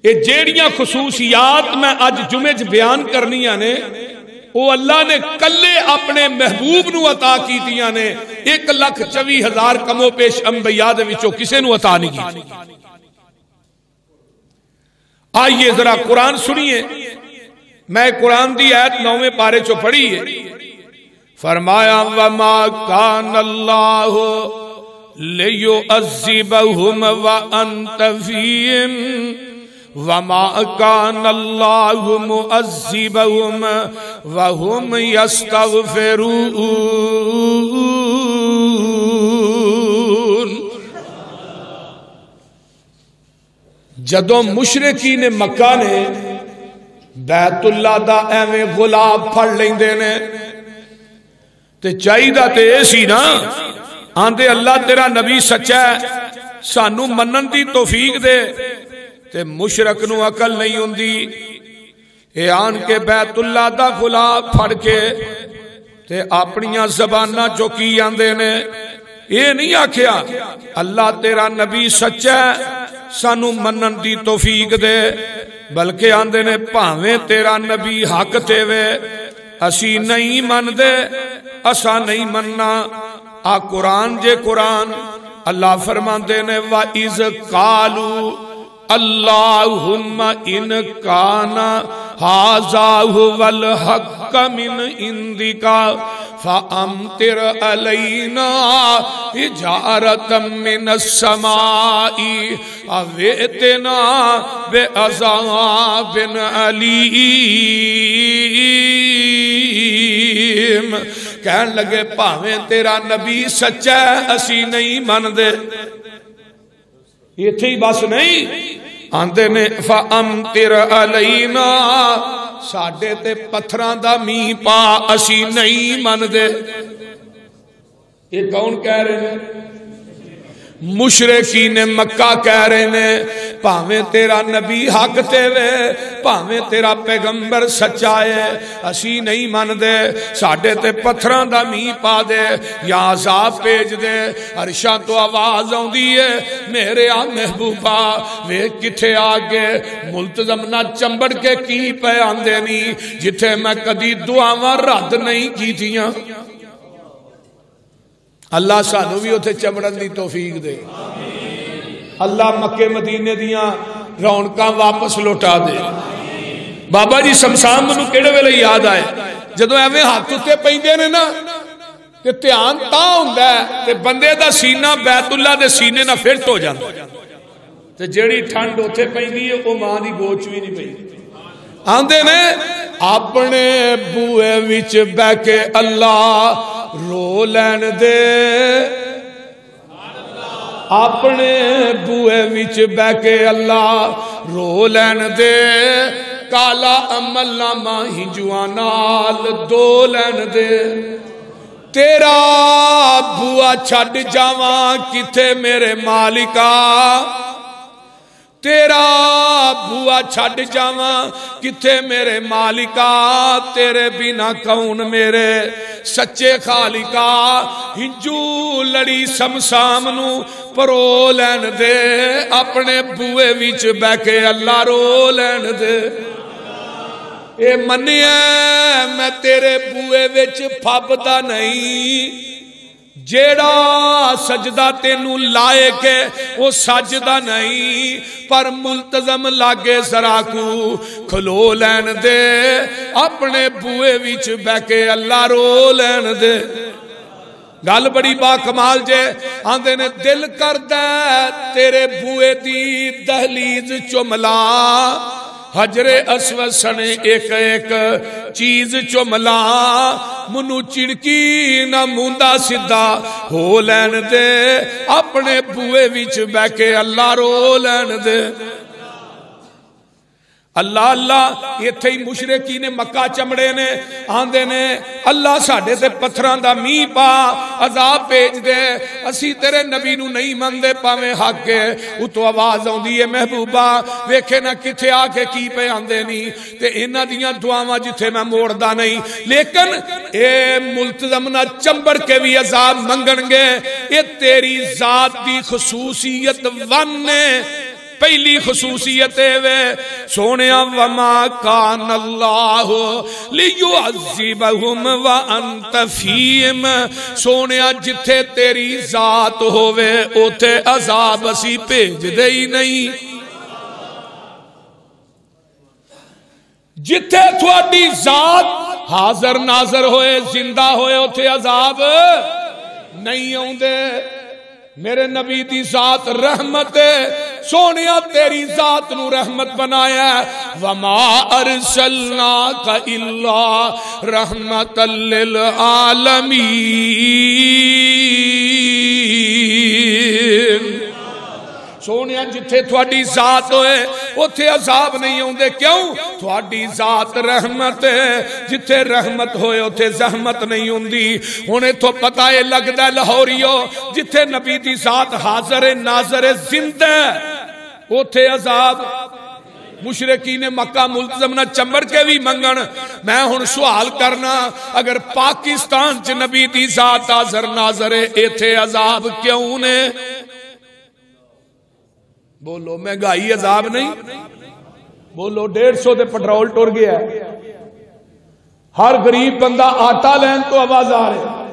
یہ جیڑیاں خصوصیات میں اج جمعے بیان کرنیاں نے وہ اللہ نے کلے اپنے محبوب نو عطا کیتیاں نے 1,24,000 کمو پیش انبیاء دے وچوں کسے نو عطا نہیں کی. آئیے ذرا قرآن سنیے. میں قرآن دی آیت 9ویں پارے چو پڑھی ہے. فرمایا وما کان اللہ لیعذبہم وانت فیہم وما کان اللہ معذبہم وہم یستغفرون. جدوں مشرکین مکہ نے بیت اللہ دا ایویں غلاب پھڑ لیندے نے تے چاہیدا تے ایسی نا آندے اللہ تیرا نبی سچا ہے سانو منن دی توفیق دے تے مشرک نو عقل نہیں ہوندی اے آن کے بیت اللہ دا غلاب پھڑ کے تے اپنیاں زباناں چو کی آندے نے اے نہیں آکھیا اللہ تیرا نبی سچا ہے سانو منن دی توفیق دے بلکہ آندے نے پاویں تیرا نبی حق تے وے اسی نہیں من دے اسا نہیں مننا. آ قرآن جے قرآن اللہ فرماندے نے وَإِذْ قَالُوا اللہم ان کانا ہذا هو الحق من عندک فامطر علینا حجارۃ من السماء او ائتنا بعذاب علیم. کہن لگے پاویں تیرا نبی سچا ہے اسی نہیں من دے. یہ تھی بس نہیں آندے نے فَأَمْطِرْ عَلَيْنَا ساڑھے تے پتھران دا می پا اسی نہیں من دے. یہ کون کہہ رہے ہیں؟ مشرکین مکہ کہہ رہے ہیں پاویں تیرا نبی حق تے وے پاویں تیرا پیغمبر سچا ہے اسی نہیں من دے ساڑھے تے پتھران دا می پا دے یا عذاب پیج دے. عرشاں تو آواز آن دیئے میرے محبوبہ وے کتھے آگے ملتزم نہ چمبڑ کے کی پہ آندے نہیں جتھے میں کدی دعاواں رد نہیں کی تھیاں. اللہ سانو بھی ہوتے چمڑن دی توفیق دے. اللہ مکے مدینے دیاں رونقاں واپس لوٹا دے. بابا جی شمشان منو کیڑے ویلے یاد آئے جدوں ایویں ہاتھ اتے پیندے نے نا کہ دھیان تاں ہوندا ہے تے بندے دا سینہ بیت اللہ دے سینے نہ فٹ ہو جاندا تے جیڑی ٹھنڈ اوتھے پیندی ہے او ماں دی گوچ وی نہیں پیندی. آندے نے اپنے بوئے وچ بیٹھ کے اللہ رو لین دے اپنے بوئے وچ بیٹھ کے اللہ رو لین دے کالا عمل نامہ ہنجواں نال دو لین دے. تیرا بوا چھڈ جاواں کتھے میرے مالکا تیرا بوا چھڈ جاواں کتھے میرے مالکا تیرے بنا کون میرے سچے خالقا. ہنجو لڑی سمسام نو پرو لین دے اپنے بوئے وچ بیٹھ کے اللہ رو لین دے. اے منیا میں تیرے بوئے وچ پھبدا نہیں جیڑا سجدہ تینوں لائے کے وہ سجدہ نہیں پر ملتزم لاگے سراکو کھلو لین دے اپنے بوئے وچ بیٹھ کے اللہ رو لین دے. گل بڑی با کمال جے آندے نے دل کردے تیرے بوئے دی دہلیز چملا حجر اسود سنے ایک ایک چیز چملا منو چڑکی نہ موندا سدھا ہو لین دے اپنے بوئے وچ بیٹھ کے اللہ رو لین دے. اللہ اللہ ایتھے ہی مشرکین مکہ چمڑے نے آندے نے اللہ ساڑھے تے پتھران دا می پا عذاب پیج دے اسی تیرے نبی نو نہیں مندے پاویں حق کے اتو آواز آن دیئے محبوبہ ویکھے نہ کتھے آکے کی پہ آندے نہیں تے انہ دیاں دعاواں جتھے میں موڑدا نہیں لیکن اے ملتزم نہ چمبڑ کے بھی عذاب منگن گے اے تیری ذات دی خصوصیت ون نے پہلی خصوصیت وے سونیا وما کان اللہ لیعذبہم وانت فیہم سونیا جتھے تیری ذات ہووے اوتھے عذاب اسی بھیج دے ہی نہیں جتھے تھوڑی ذات حاضر ناظر ہوئے زندہ ہوئے اوتھے عذاب نہیں آؤندے میرے نبی دی ذات رحمت سونیا تیری ذات نو رحمت بنایا وما ارسلناک الا رحمت للعالمین سونیا جتھے تھوڑی ذات ہوئے اتھے عذاب نہیں ہوندے کیوں تھوڑی ذات رحمت ہے جتھے رحمت ہوئے اتھے زحمت نہیں ہوندی انہیں تو پتہ ہے لگدہ لاہوریو جتھے نبی دی ذات حاضر ناظر زندہ اتھے عذاب مشرقین مکہ ملتزم نہ چمبر کے بھی منگن میں ہن سوال کرنا اگر پاکستان چ نبی دی ذات حاضر ناظر ایتھے عذاب کیوں نے بولو مہنگائی عذاب نہیں بولو 150 دے پٹرول ٹر گیا ہر غریب بندہ آٹا لین تو آواز آ رہے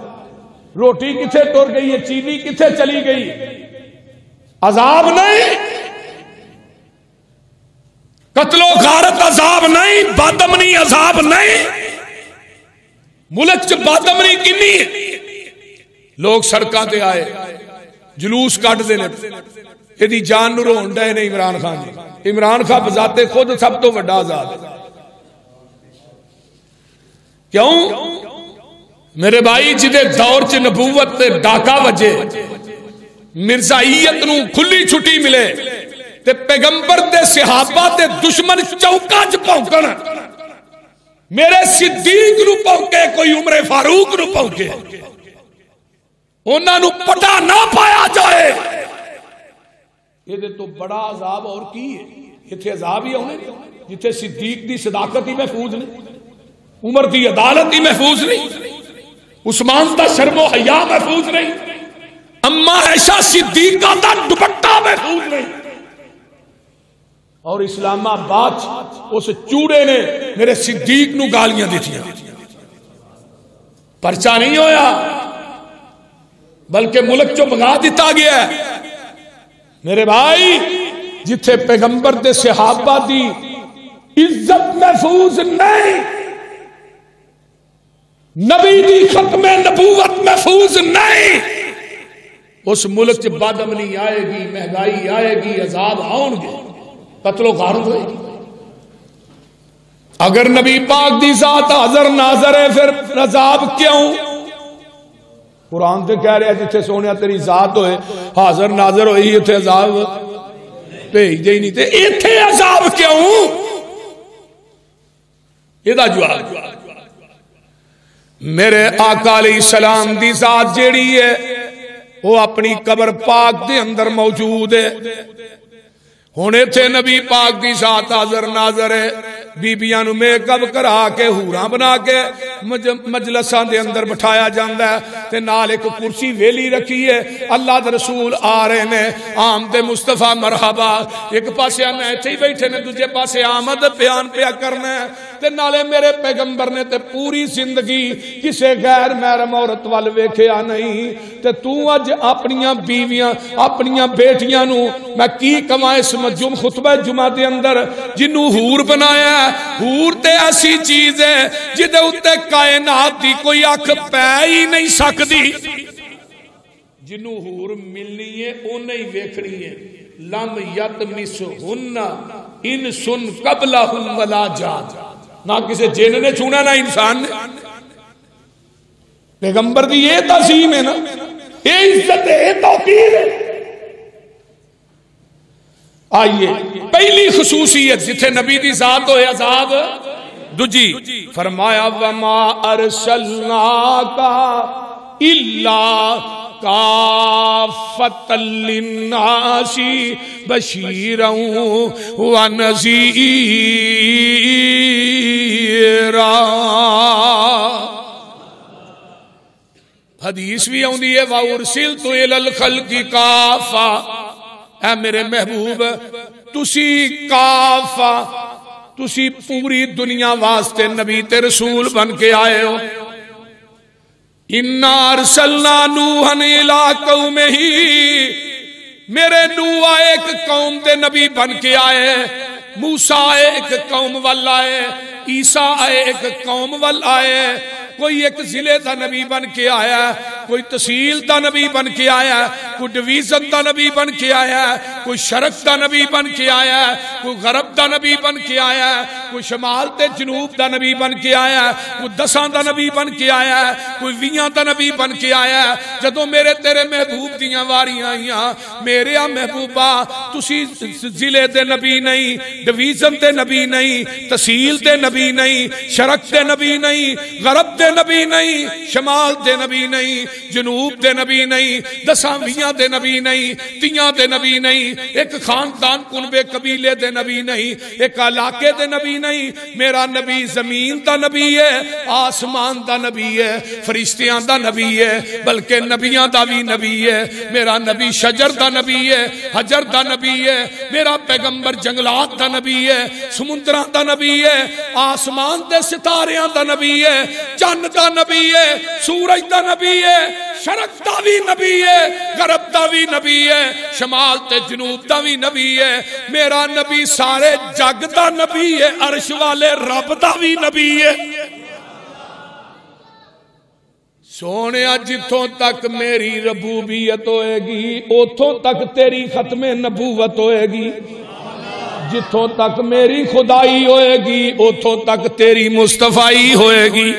روٹی کتھے ٹر گئی ہے چینی کتھے چلی گئی عذاب نہیں قتل و غارت عذاب نہیں بادمنی عذاب نہیں ملک چ بادمنی کنی ہے لوگ سڑکاں تے آئے جلوس کٹ دے یہ جان نو رون ڈے نے عمران خان جی عمران خان بذاتے خود سب تو بڑا آزاد کیوں میرے بھائی جدے دور چ نبوت تے ڈاکا وجے مرزائیت نو کھلی چھٹی ملے تے پیغمبر تے صحابہ تے دشمن چوکا چ پونکن میرے صدیق نو پونکے کوئی عمر فاروق نو پونکے انہاں نو پٹا نہ پایا جائے یہ تو بڑا عذاب اور کی ہے اتھے عذاب ہی ہونے جتھے صدیق دی صداقت ہی محفوظ نہیں عمر دی عدالت ہی محفوظ نہیں عثمان دا شرم و حیا محفوظ نہیں اما عائشہ صدیقہ دا دوپٹہ محفوظ نہیں اور اسلام آباد اس چوڑے نے میرے صدیق نو گالیاں دیتی پرچہ نہیں ہویا بلکہ ملک چو بھگا دیتا گیا ہے میرے بھائی جتھے پیغمبر دے صحابہ دی عزت محفوظ نہیں نبی دی ختم نبوت محفوظ نہیں اس ملک چ بادمنی آئے گی مہنگائی آئے گی عذاب آؤں گے قتل و غارت ہوئے گی اگر نبی پاک دی ذات حاضر ناظر ہے پھر عذاب کیوں قرآن تے کہہ رہے ہیں جتھے سونیا تیری ذات ہوئے حاضر ناظر ہوئی اتھے عذاب بھیج دے ہی نہیں تے اتھے عذاب کیوں یہ دا جواب میرے آقا علیہ السلام دی ذات جیڑی ہے وہ اپنی قبر پاک دے اندر موجود ہے ہونے تھے نبی پاک دی ذات حاضر ناظر ہے بیبیاں نو میک اپ کرا کے ہوراں بنا کے مجلساں دے اندر بٹھایا جاندا ہے تے نال ایک کرسی ویلی رکھی ہے اللہ دے رسول آ رہے نے آمد مصطفیٰ مرحبا ایک پاسے آنا ایتھے ہی بیٹھے نے دوجے پاسے آمد بیان پیا کرنا ہے تے نالے میرے پیغمبر نے تے پوری زندگی کسے غیر محرم عورت وال ویکھیا نہیں تے تو اج اپنیاں بیویاں اپنیاں بیٹیاں نو میں کی کما اس خطبہ جمعہ دے اندر جنوں حور بنایا ہے حور تے ایسی چیز ہے جدے اتے کائنات دی کوئی اکھ پہ ہی نہیں سکتی جنوں حور ملنی ہے انہیں ہی ویکھنی ہے لم یتمسہن انس قبلہم ولا جان نہ کسی جن نے چھونا نہ انسان نے پیغمبر دی یہ تعظیم ہے نا یہ عزت ہے یہ توقیر ہے آئیے پہلی خصوصیت جتھے نبی دی ذات ہوئے عذاب دوجی فرمایا وما ارسلناکا الا کافتا للناس بشیرا ونذیرا حدیث بھی ہوندی ہے وَأُرْسِلْتُ إِلَى الْخَلْقِ كَافَّةً اے میرے محبوب تسی کافا تسی پوری دنیا واسطے نبی تے رسول بن کے آئے ہو. اِنَّا أَرْسَلْنَا نُوحًا إِلَىٰ قَوْمِهِ میرے نوح ایک قوم دے نبی بن کے آئے, موسیٰ ایک قوم وال آئے, عیسیٰ ایک قوم وال آئے. کوئی ایک ضلع دا نبی بن کے آیا, کوئی تحصیل دا نبی بن کے آیا, کوئی ڈویژن دا نبی بن کے آیا, کوئی شرق دا نبی بن کے آیا, کوئی غرب دا نبی بن کے آیا, کوئی شمال تے جنوب دا نبی بن کے آیا, کوئی 10 دا نبی بن کے آیا, کوئی 20 دا نبی بن کے آیا. جدوں میرے تیرے محبوب دیاں واریاں آئیاں, میرے محبوبہ تسی ضلع دے نبی نہیں, ڈویژن دے نبی نہیں, تحصیل دے نبی نہیں, شرق دے نبی نہیں, غرب دے نبی نہیں, شمال دے نبی نہیں, جنوب دے نبی نہیں, 10-20 دے نبی نہیں, 30 دے نبی نہیں, ایک خاندان کنبے قبیلے دے نبی نہیں, ایک علاقے دے نبی نہیں. میرا نبی زمین دا نبی ہے, آسمان دا نبی ہے, فرشتیاں دا نبی ہے, بلکہ نبیاں دا بھی نبی ہے. میرا نبی شجر دا نبی ہے, حجر دا نبی ہے. میرا پیغمبر جنگلات دا نبی ہے, سمندراں دا نبی ہے, آسمان دے ستاریاں دا نبی ہے, چند دا نبی ہے, سورج دا نبی ہے, شرق دا بھی نبی ہے, غرب دا بھی نبی ہے, شمال تے جنوب دا بھی نبی ہے. میرا نبی سارے جگ دا نبی ہے, عرش والے رب دا بھی نبی ہے. سونے جتوں تک میری ربوبیت ہوئے گی اتوں تک تیری ختم نبوت ہوئے گی, جتوں تک میری خدائی ہوئے گی اتوں تک تیری مصطفیٰ ہوئے گی.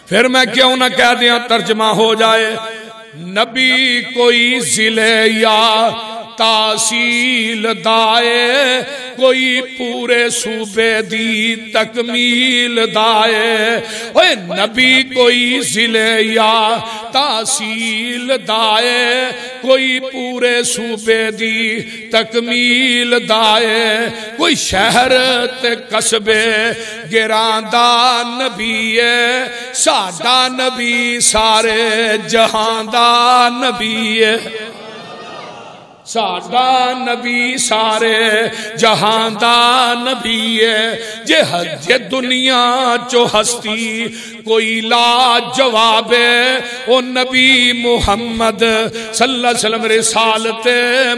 پھر میں کیوں نہ کہہ دیا ترجمہ ہو جائے, نبی کوئی ضلع یا تحصیل دائے, کوئی پورے صوبے دی تکمیل دائے. اوے نبی کوئی ضلع یا تحصیل دائے, کوئی پورے صوبے دی تکمیل دائے. کوئی شہر تے قصبے گراندہ نبی ہے, ساڈا نبی سارے جہاں دا نبی ہے. ساڈا نبی سارے جہاں دا نبی ہے. جے دنیا چو ہستی کوئی لا جواب ہے, او نبی محمد صلی اللہ علیہ وسلم رسالت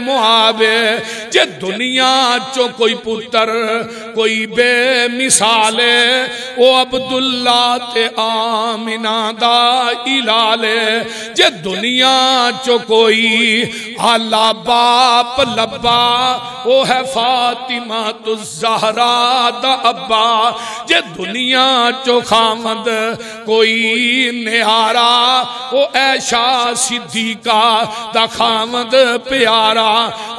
معاب ہے. جے دنیا چو کوئی پتر کوئی بے مثال ہے, او عبداللہ تے آمنہ دا الال ہے. جے دنیا چو کوئی آلہ باپ لبا, وہ ہے فاطمہ الزہرا دا ابا. جے دنیا چو خامد کوئی نیارا, وہ عائشہ صدیقہ دا خامد پیارا.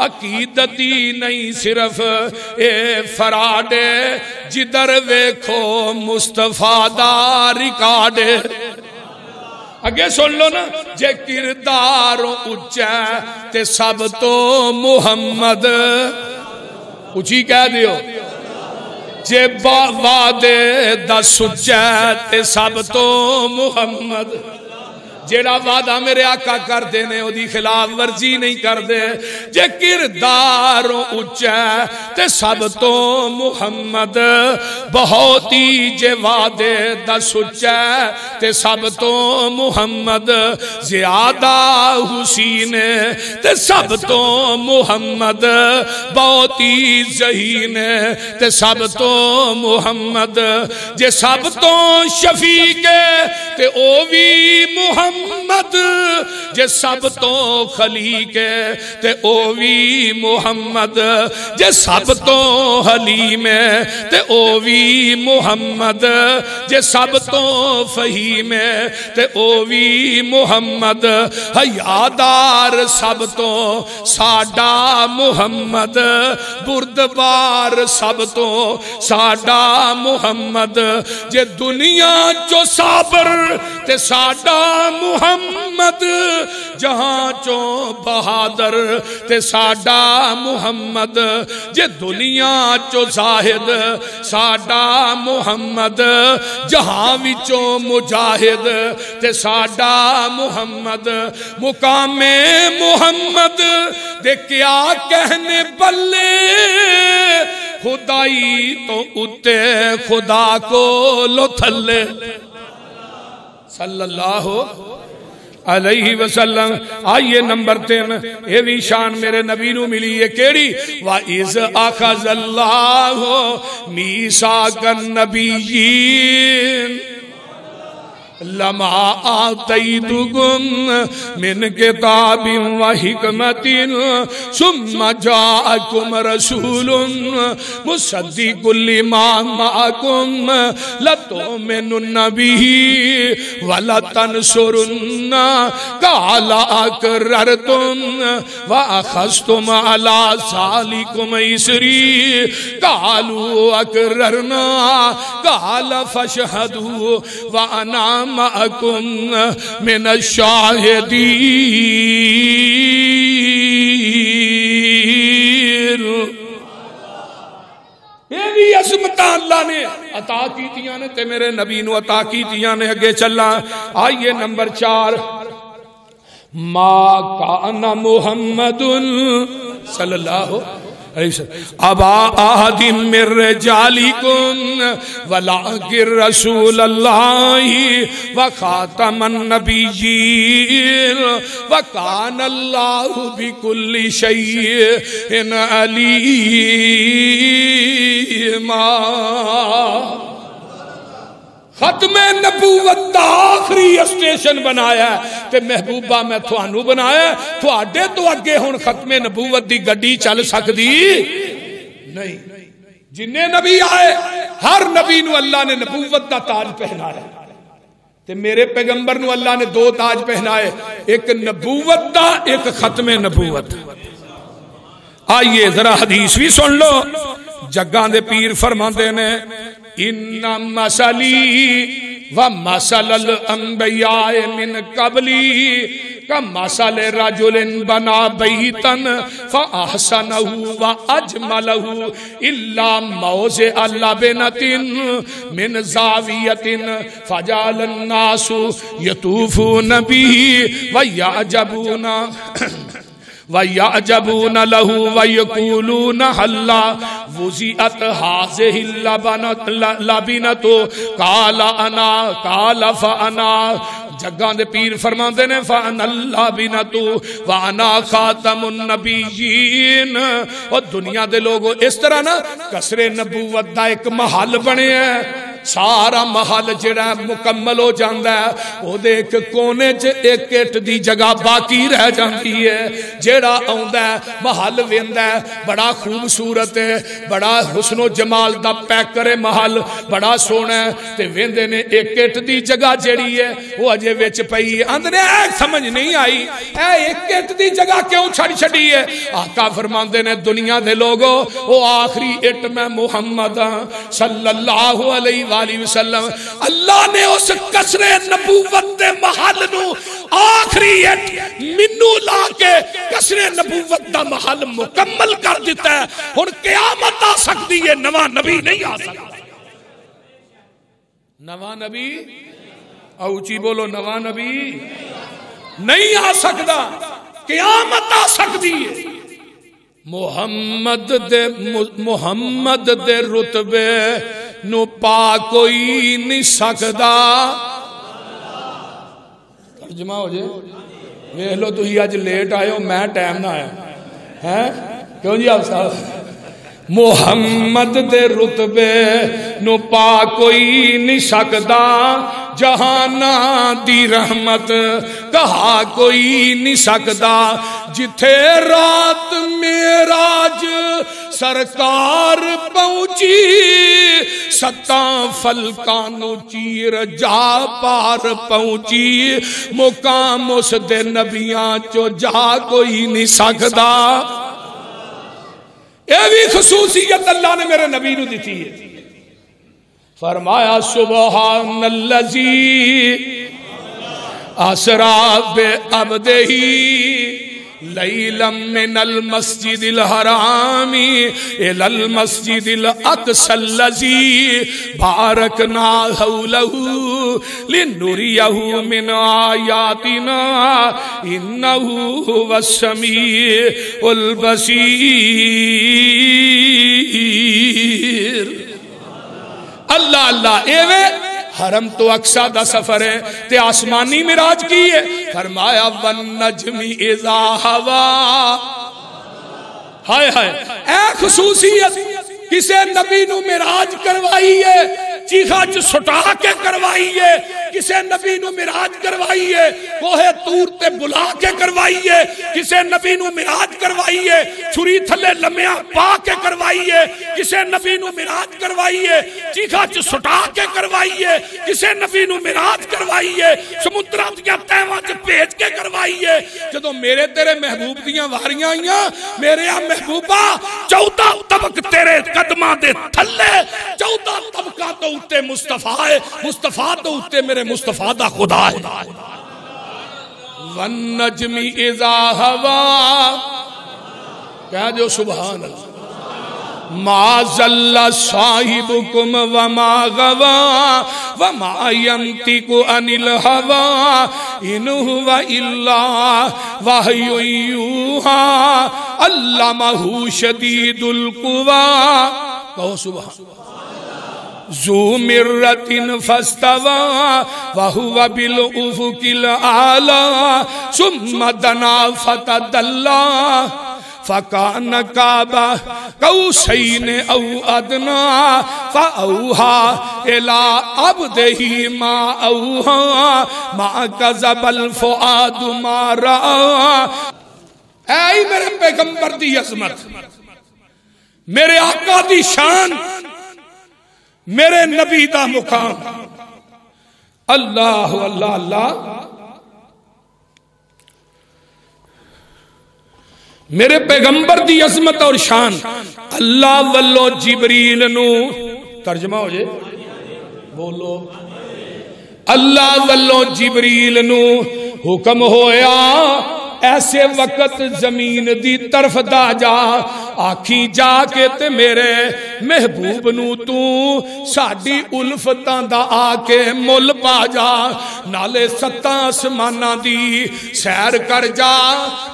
عقیدتی نہیں صرف اے فراڈے, جدر ویکھو مصطفیٰ دا ریکارڈے. اگے سن لو نا, جے کرداروں اچھا تے سب تو محمد اچھی کہہ دیو, جے وعدے دا سچا تے سب تو محمد. جیڑا وعدہ میرے آقا کر دینے او دی خلاف ورزی نہیں کر دے. جے کرداروں اچھا تے سب تو محمد, بہت ہی جے وعدے دا سچا تے سب تو محمد. زیادہ حسین تے سب تو محمد, بہت ہی ذہین تے سب تو محمد. جے سب تو شفیق تے او بھی محمد, جے سب تو خلیق تے او بھی محمد. جے سب تو حلیم تے او بھی محمد. جے سب تو فہیم تے او بھی محمد. حیادار سب تو ساڈا محمد, بردبار سب تو ساڈا محمد. جے دنیا چو صابر تے ساڈا محمد, جہاں چو بہادر تے ساڈا محمد. جے دنیا چو زاہد ساڈا محمد, جہاں وچو مجاہد تے ساڈا محمد. مقام محمد دے کیا کہنے پلے خدائی تو اتے خدا کو لو تھلے صلی اللہ علیہ وسلم. آئیے نمبر 3 یہ بھی شان میرے نبی نو ملی ہے کیڑی وَإِذْ أَخَذَ اللَّهُ مِيثَاقَ النَّبِيِّينَ لَمَا آتَيْتُكُم مِّن كِتَابٍ وَحِكْمَةٍ ثُمَّ جَاءَكُمْ رَسُولٌ مُصَدِّقٌ لِّمَا مَعَكُمْ لَتُؤْمِنُنَّ بِهِ وَلَتَنصُرُنَّهُ قَالَ أَقْرَرْتُمْ وَأَخَذْتُمْ عَلَىٰ ذَٰلِكُمْ إِصْرِي قَالُوا أَقْرَرْنَا قَالَ فَاشْهَدُوا وَأَنَا مَعَكُمْ مِنَ الشَّاهِدِينَ. یہ بھی عظمتاں اللہ نے عطا کیتیاں نے تے میرے نبی نو عطا کیتیاں نے. اگے چلا آئیے نمبر 4 ما کان محمد صلی اللہ ابا احد من رجالکم ولکن رسول اللہ وخاتم النبیین وکان اللہ بکل شیء علیما. ختم نبوت دا آخری اسٹیشن بنایا ہے تے محبوبہ میں تھوانو بنایا ہے. تھوڑے تو اگے ہون ختم نبوت دی گڈی چل سکدی نہیں. جنہیں نبی آئے ہر نبی نو اللہ نے نبوت دا تاج پہنایا تے میرے پیغمبر نو اللہ نے 2 تاج پہنائے ایک نبوت دا ایک ختم نبوت. آئیے ذرا حدیث بھی سن لو. جگاں دے پیر فرماندے نے ان مثلی ومثل الانبیاء من قبلی کمثل رجل بنا بیتا فاحسنہ واجملہ الا موضع لبنۃ من زاویۃ فجعل الناس یطوفون به وَيَعْجَبُونَ لَهُ وَيَقُولُونَ هَلَّا وُزِئَتْ هَٰذِهِ اللَّبِنَةُ قَالَ فَأَنَا. جگاں دے پیر فرماندے نے فَأَنَا اللَّبِنَةُ وَأَنَا خَاتَمُ النَّبِيِّينَ. اور دنیا دے لوگوں اس طرح نا قصر نبوت دا ایک محل بنے ہیں. سارا محل جڑا مکمل ہو جاندہ ہے وہ دے ایک کونے چ ایک اٹ دی جگہ باقی رہ جاندی ہے. جڑا آندا ہے محل ویندا ہے بڑا خوبصورت ہے بڑا حسن و جمال دا پیکر محل بڑا سونا ہے تے ویندے نے ایک اٹ دی جگہ جڑی ہے وہ اجے وچ پئی اندر سمجھ نہیں آئی اے ایک اٹ دی جگہ کیوں چھڑ چھڑی ہے. آقا فرماندے نے دنیا دے لوگوں وہ آخری اٹ میں محمد صلی اللہ علیہ وآلہ وسلم. اللہ نے اس قصر نبوت دے محل نو آخری اٹ منو لا کے قصر نبوت دا محل مکمل کر دیتا ہے. ہن قیامت آ سکتی ہے نواں نبی نہیں آ سکتا. نواں نبی اوچی بولو نواں نبی نہیں آ سکتا. قیامت آ سکتی ہے. محمد دے رتبے نو پا کوئی نہیں سکدا. ترجمہ ہو جائے ویکھ لو تسی اج لیٹ آئے ہو میں ٹائم نہ آیا ہیں کیوں جی آپ صاحب. محمد دے رتبے نو پا کوئی نہیں سکدا جہانا دی رحمت کہا کوئی نہیں سکدا. جتھے رات معراج سرکار پہنچی ستاں فلکانو چیر جا پار پہنچی مقام اس دے نبیاں چو جا کوئی نہیں سکدا. یہ بھی خصوصیت اللہ نے میرے نبی نو دیتی ہے. فرمایا سبحان اللذی اسرا بعبدہ لیلا من المسجد الحرام الى المسجد الاقصى الذی بارکنا حولہ لنریہ من آیاتنا انہ هو السمیع البصیر۔ اللہ اللہ ایوے حرم تو اقصی دا سفر ہے تے آسمانی معراج کی ہے، فرمایا والنجم اذا ہوا۔ ہائے ہائے اے خصوصیت کسے نبی نو معراج کروائی ہے، چیخا چ سٹا کے کروائی ہے، کسے نبی نو معراج کروائی ہے، کوہ طور تے بلا کے کروائی ہے، کسے نبی نو معراج کروائی ہے، چھری تھلے لمحہ پا کے کروائی ہے، کسے نبی نو معراج کروائی ہے، چیخا چ سٹا کے کروائی ہے، کسے نبی نو معراج کروائی ہے، سمندرات یا تیوہ چ بھیج کے کروائی ہے۔ جدو میرے تیرے محبوب دیاں واریاں آئیاں، میرے محبوبہ 14 طبق تیرے قدمہ دے تھلے، 14 طبقہ تو اتے مصطفیٰ ہے، مصطفیٰ تو اتے میرے مصطفیٰ دا خدا ہے۔ والنجم اذا ہوا، کہہ جو سبحان اللہ۔ ما ضل صاحبکم وما غوا وما ينطق عن الهوى ان هو الا وحی یوحی علمہ شدید القوی۔ کہو سبحان ذو مرۃ فاستوى وهو بالافق الاعلی ثم دنا فتدلی فَكَانَ قَابَ قَوْسَيْنِ أَوْ أَدْنَىٰ فَأَوْحَىٰ إِلَىٰ عَبْدِهِ مَا أَوْحَىٰ مَا كَذَبَ الْفُؤَادُ مَا رَأَىٰ۔ اے میرے پیغمبر دی عظمت، میرے آقا دی شان، میرے نبی دا مقام، اللہ اللہ اللہ۔ میرے پیغمبر دی عظمت اور شان اللہ واللو جبریل نو، ترجمہ ہو جائے بولو، اللہ واللو جبریل نو حکم ہویا ایسے وقت زمین دی طرف دا جا، آکھی جا کے تے میرے محبوب نو تو ساڑی الفتاں دا آکے مل پا جا، نالے 7 آسمانہ دی سیر کر جا،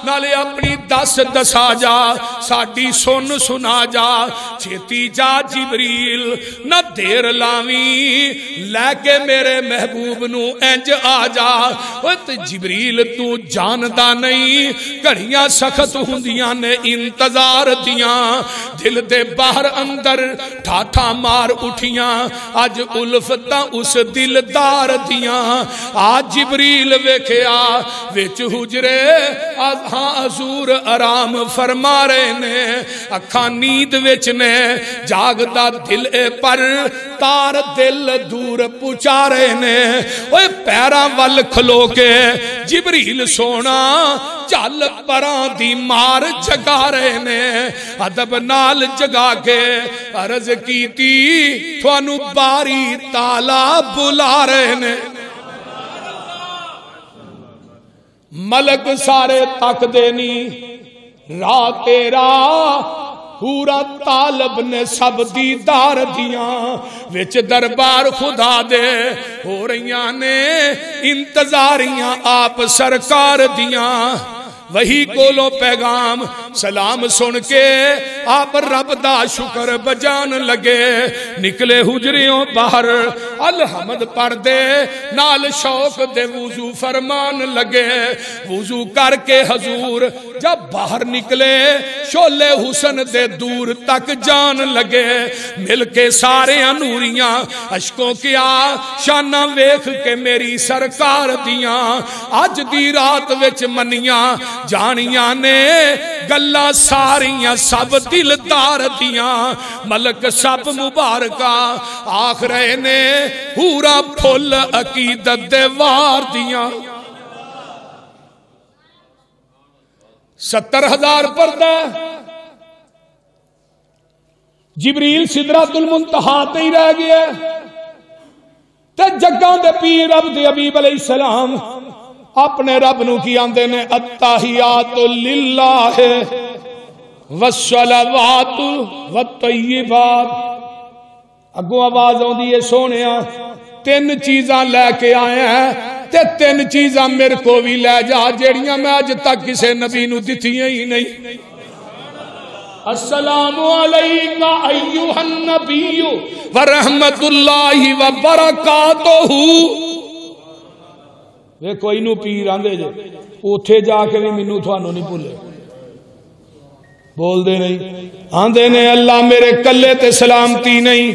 نالے اپنی دس دسا جا، ساڑی سن سنا جا، چھتی جا جبریل نہ دیر لاویں، لے کے میرے محبوب نو انج آ جا۔ جبریل تو جاندہ نہیں، گھڑیاں سخت ہوندیاں نے انتظار دیاں، دل دے باہر اندر ٹھاٹھا مار اٹھیاں، آج الفتاں اس دلدار دیاں۔ آج جبریل ویکھیا وچ حجرے ہاں حضور آرام فرما رہے نے، اکھاں نیند وچ نے، جاگدا دل پر تار دل دور پچا رہے نے۔ اوے پیراں ول کھلو کے جبریل سونا چل پران دی مار جگا رہے نے، ادب نال جگا کے عرض کیتی تھانو باری تالا بلا رہے نے۔ ملک سارے تک دینی راہ تیرا، پورا طالب نے سب دیدار دیاں، وچ دربار خدا دے ہو رہیاں نے انتظاریاں آپ سرکار دیاں۔ وہی کولو پیغام سلام سن کے آپ رب دا شکر بجان لگے، نکلے حجریوں باہر الحمد پڑھ دے، نال شوق دے وضو فرمان لگے۔ وضو کر کے حضور جب باہر نکلے، شولے حسن دے دور تک جان لگے، مل کے سارے انوریاں اشکوں کیا شانہ ویکھ کے میری سرکار دیاں، آج دی رات وچ منیاں جانیاں نے گلہ ساریاں سب دلدار دیاں، ملک سب مبارکہ آخرے نے پورا پھول عقیدت دے وار دیاں۔ 70,000 پردہ جبریل سدرۃ المنتہا تے ہی رہ گیا، تے جگاں دے پیر رب دے حبیب علیہ السلام اپنے رب نو کی آندے نے التحیات للہ والصلوات والطیبات۔ اگو آواز آن دیئے سونیا تین چیزاں لے کے آئے ہیں تے تین چیزاں میرے کو بھی لے جا جیڑیاں میں اج تک کسے نبی نو دتیاں ہی نہیں. السلام علیکہ ایھا النبی ورحمت اللہ وبرکاتہ. وے کوئی نو پیر آندے جے اوتھے جا کے بھی مینوں تھانوں نہیں بھولے بول دے نہیں آندے نے اللہ میرے کلے تے سلامتی نہیں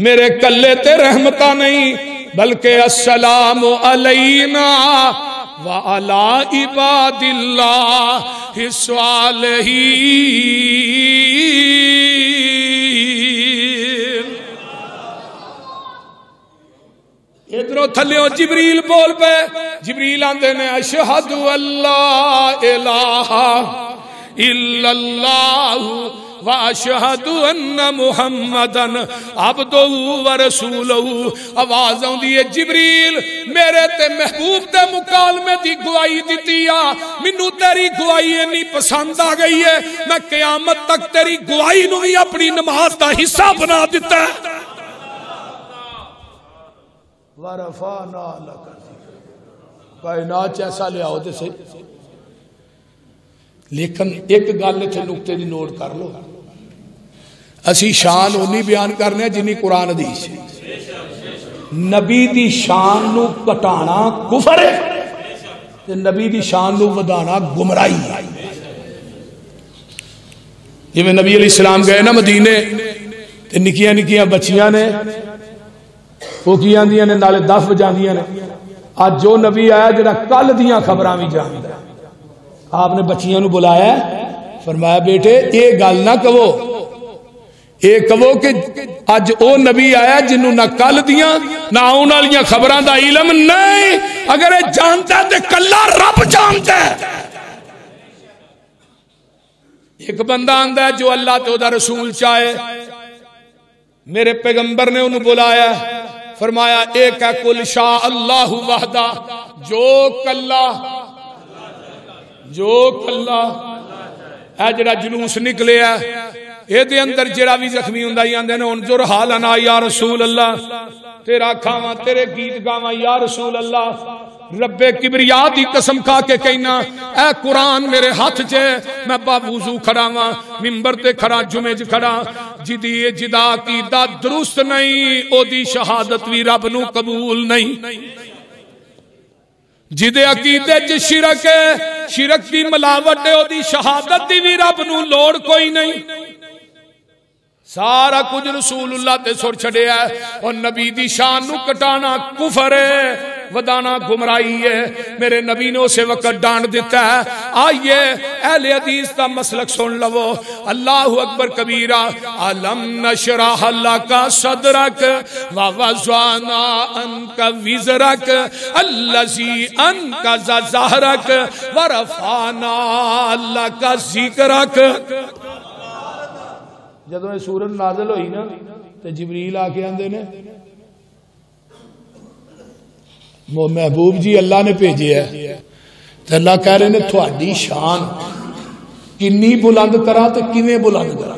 میرے کلے تے رحمتہ نہیں بلکہ السلام علینا وعلی عباد اللہ الصالحین. ادھروں تھلیوں جبریل بول پہ جبریل آندے نے اشہد اللہ الہ الا اللہ واشہد ان محمدن عبدہ ورسولہ. آواز آندی ہے جبریل میرے تے محبوب تے مکالمے دی گواہی دیتی آ مینوں تیری گواہی اتنی پسند آ گئی ہے میں قیامت تک تیری گواہی نو بھی اپنی نماز دا حصہ بنا دیتا ہے. ورفعنا لک ذکرک کائنات ایسا لے آؤ تے صحیح. لیکن ایک گل اتنے نقطے دی نوٹ کر لو اسی شان اونی بیان کرنے جنی قرآن حدیث نبی دی شان نو کٹانا کفر ہے تے نبی دی شان نو ودانا گمراہی ہے. جی میں نبی علیہ السلام گئے نا مدینے تے نکیاں نکیاں بچیاں نے وہ کی آندیاں نے نالے دف بجاندیاں نے. آج جو نبی آیا جڑا کل دیاں خبراں بھی جاندا ہے آپ نے بچیاں نو بلایا فرمایا بیٹے اے گل نہ کہو اے کہو کہ اج او نبی آیا جنہوں نہ کل دیاں نہ آن والیاں خبراں دا علم نہیں اگر اے جانتا ہے تے کلا رب جانتا ہے. ایک بندہ آندا ہے جو اللہ تے دا رسول چاہے میرے پیغمبر نے انہوں بلایا فرمایا ایک ہے کل شاء اللہ وحدہ جو کلا اے جڑا جلوس نکلے ہے اے دے اندر جڑا بھی زخمی ہوندا ہی آندے نے انظر حالنا یا رسول اللہ تیرا کھاواں تیرے گیت گاواں یا رسول اللہ. رب کبریا دی قسم کھا کے کہنا اے قرآن میرے ہاتھ چے میں باوضو کھڑا ہاں منبر تے کھڑا جمعے چ کھڑا جدی جدا عقیدہ درست نہیں او دی شہادت بھی رب نو قبول نہیں. جدے عقیدے چ شرک ہے شرک دی ملاوٹ ہے او دی شہادت دی بھی رب نو لوڑ کوئی نہیں. سارا کچھ رسول اللہ تے سر چھڑے ہے اور نبی دی شان نو کٹانا کفر ہے ودانا گمراہی ہے. میرے نبی نے اسے وقت ڈانٹ دیتا ہے. آئیے اہل حدیث کا مسلک سن لو اللہ اکبر کبیرہ. علم نشرح لک صدرک ووضعنا عنک وزرک الذی انقض ظہرک ورفعنا لک ذکرک. جدوں یہ سورت نازل ہوئی نا تو جبریل آ کے آندے نے محبوب جی اللہ نے بھیجے ہے تو اللہ کہہ رہے نے تھوڑی شان کنی بلند کرا تو کیویں بلند کرا.